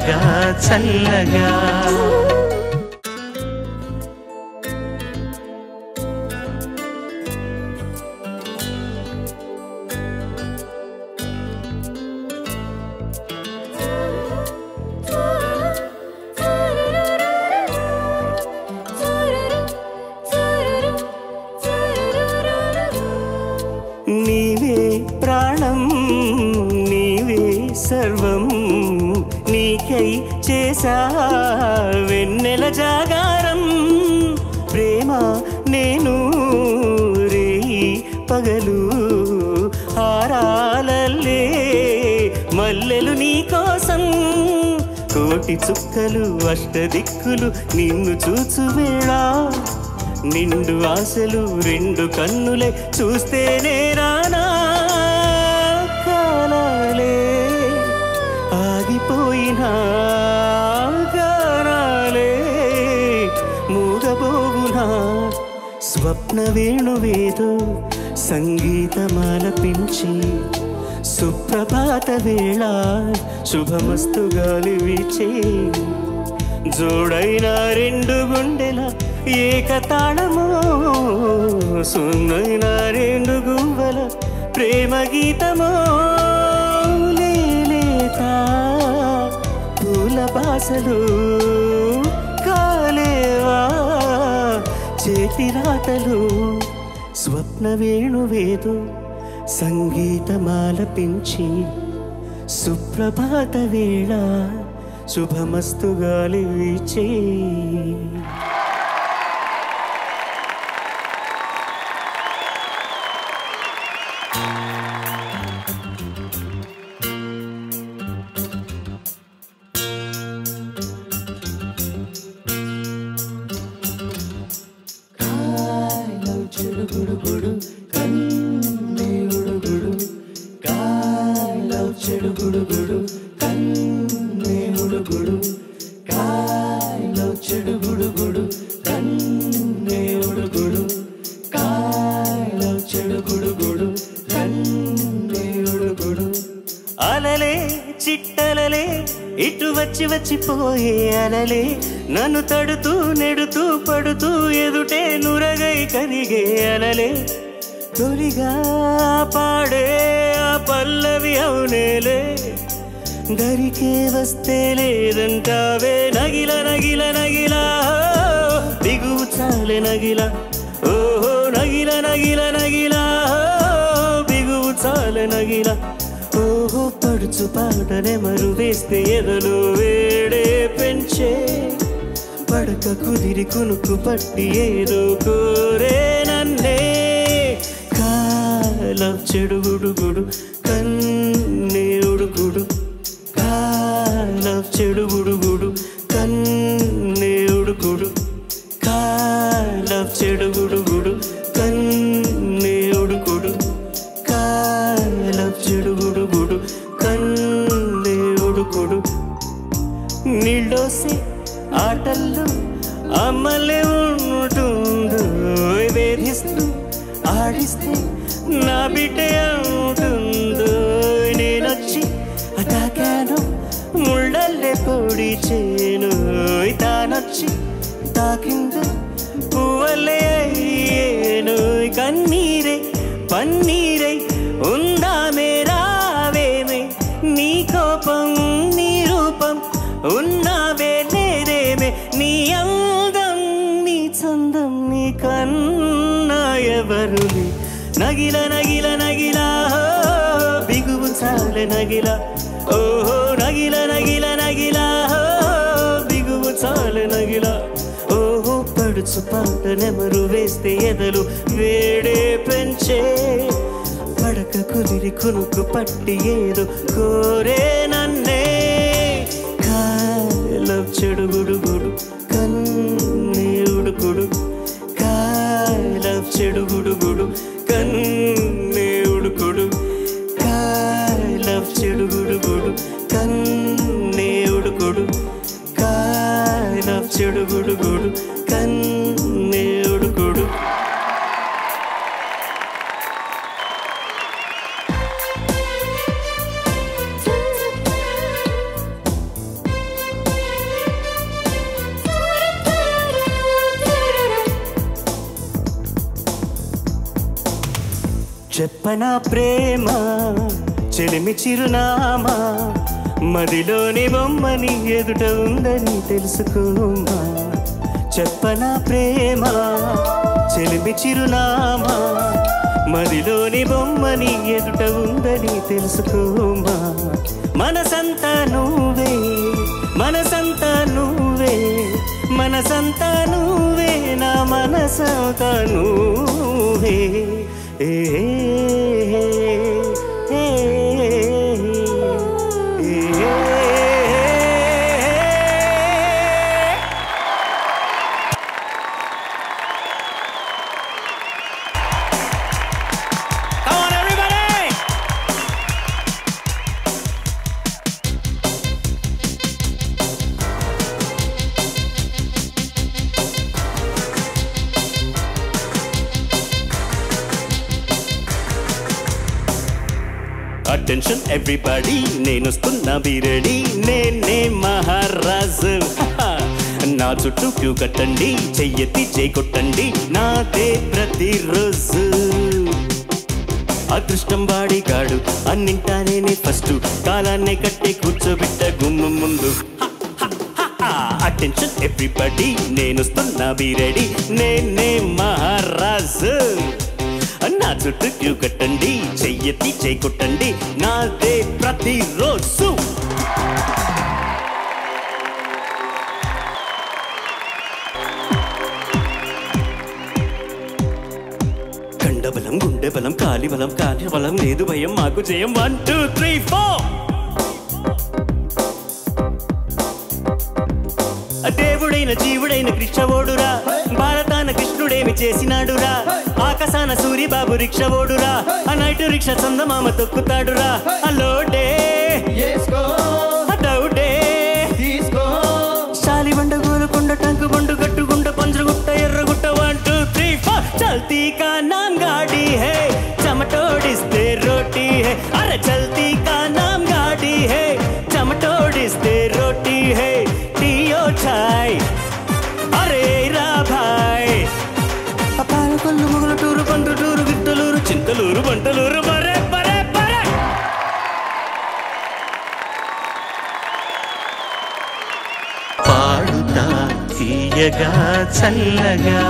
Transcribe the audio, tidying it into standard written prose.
చల్లగా చల్లగా నీవే ప్రాణం నీవే సర్వం నీకై చేసా వెన్నెల జాగారం ప్రేమ నేను రేయి పగలు హారాలల్లే మల్లెలు నీ కోసం కోటి చుక్కలు అష్టదిక్కులు నిన్ను చూచు వేళ నిండు ఆశలు రెండు కన్నులే చూస్తేనే రానా కాలాలే ఆగిపోయినా గానాలే మూగబోగునా స్వప్న వేణువేదో సంగీతమాలపించి సుప్రభాత వేళ శుభమస్తు గాలి వీచే జోడైన రెండు గుండెల ఏకతాళమో సున్నైన రెండు గువ్వల ప్రేమ గీతమో లేలేత పూల బాసలు కాలేవా చేతి రాతలు స్వప్న వేణువేదో సంగీతమాలపించి సుప్రభాత వేళ శుభమస్తు గాలి వీచే చెడుగుడుగుడు కన్నే ఉడుగుడు కాలో చెడుగుడుగుడు కన్నే ఉడుగుడు కాలో చెడుగుడుగుడు కన్నే ఉడుగుడు కాలో చెడుగుడుగుడు కన్నే ఉడుగుడు అలలే చిట్టలలే ఇటు వచ్చి వచ్చిపోయే అలలే నన్ను తడుతూ నెడుతూ పడుతూ ఎదుటే నురగై కరిగే అలలే తొలిగా పాడే ఆ పల్లవి అవునేలే దరికే వస్తే లేదంటావే నగిల నగిల నగిల దిగువు చాలే నగిల ఓహో నగిల నగిల నగిల బిగువు చాలే నగిల ఓహో పడుచు పాటనే మరు వేస్తే ఎదలు వేడే పెంచే పడక కుదిరి కునుకు పట్టి ఏదో కోరే నన్నే కాలం చెడుగుడుగుడు కన్నే ఉడుగుడు కాలం చెడుగుడుగుడు కన్నే ఉడుగుడు కాలం చెడుగుడుగుడు కన్నే ఉడుగుడు కాలం చెడుగుడుగుడు కన్నే ఉడుగుడు నీళ్ళోసే ఆటల్లో అమ్మలే ఉంటుందో వేధిస్తూ ఆడిస్తే నా బిడ్డే ఉంటుందో నేనొచ్చి తాకాను ముళ్ళల్లే పొడి చేను తానొచ్చి తాకిందో పువ్వలే అయ్యేను కన్నీరే పన్నీరై ఉందామే రావేమే నీ కోపం నీ రూపం ఉన్నావే లేదేమే నీ అందం నీ చందం నీ కన్నా ఎవరుని నగిల నగిల నగిల బిగువు చాలే నగిల ఓహో నగిల నగిల నగిల బిగువు చాలే నగిల ఓహో పడుచు పాట నెమరు వేస్తే ఎదలు వేడే పెంచే పడక కుదిరి కునుకు పట్టి ఏదో కోరే నన్నే కాలం చెడుగుడుగుడు కన్నే ఉడుగుడు కాలం చెడుగుడుగుడు కన్నే ఉడుగుడు కాలం చెడుగుడుగుడు కన్నే ఉడుగుడు కాలం చెడుగుడుగుడు కన్నే ఉడుగుడు చెప్పనా ప్రేమ చెలిమి చిరునామా మదిలోని బొమ్మని ఎదుట ఉందని తెలుసుకోమా చెప్పనా ప్రేమ చెలిమి చిరునామా మదిలోని బొమ్మని ఎదుట ఉందని తెలుసుకోమా మనసంతా నువ్వే మనసంతా నువ్వే మనసంతా నువ్వే నా మనసంతా నువ్వే Attention everybody, నేను వస్తున్నా be ready, నేనే మహారాజు నా చుట్టూ క్యూ కట్టండి చెయ్యెత్తి చేయి కొట్టండి నాదే ప్రతిరోజు అదృష్టం వాడిగాడు అన్నింటా నేనే ఫస్ట్ కాలాన్నే కట్టి కూర్చోబెట్ట గుమ్మ ముందు Attention everybody, నేను వస్తున్నా be ready, నేనే మహారాజు నా చుట్టూ క్యూ కట్టండి చెయ్యెత్తి చేయి కొట్టండి నాదే ప్రతిరోజు కండబలం గుండె బలం కాలి బలం కార్యబలం లేదు భయం మాకు జయం 1 2 3 4 దేవుడైన జీవుడైన కృష్ణవోడురా భారతాన కృష్ణుడేమి చేసినాడురా ఆకాశాన సూరిబాబు రిక్షవోడురా ఆ నైటు రిక్ష చందమామ తొక్కుతాడురా అలోడే డౌడే శాలిబండ గోలుకొండ టంకు బండు గట్టుగుండ పంజరగుట్ట ఎర్రగుట్ట 1 2 3 4 చల్తీ కా నామ్ గాడి హై చమటోడిస్తే రోటీ హై అరే చల్తీ కా నామ్ గాడి హై చమటోడిస్తే రోటీ హై టీయో ఛాయ్ అరే రా భాయ్ పాలకొల్లు మొగలటూరు పండుటూరు విట్టలూరు చింతలూరు బంటలూరు బరే బరే బరే పాడుతా తీయగా చల్లగా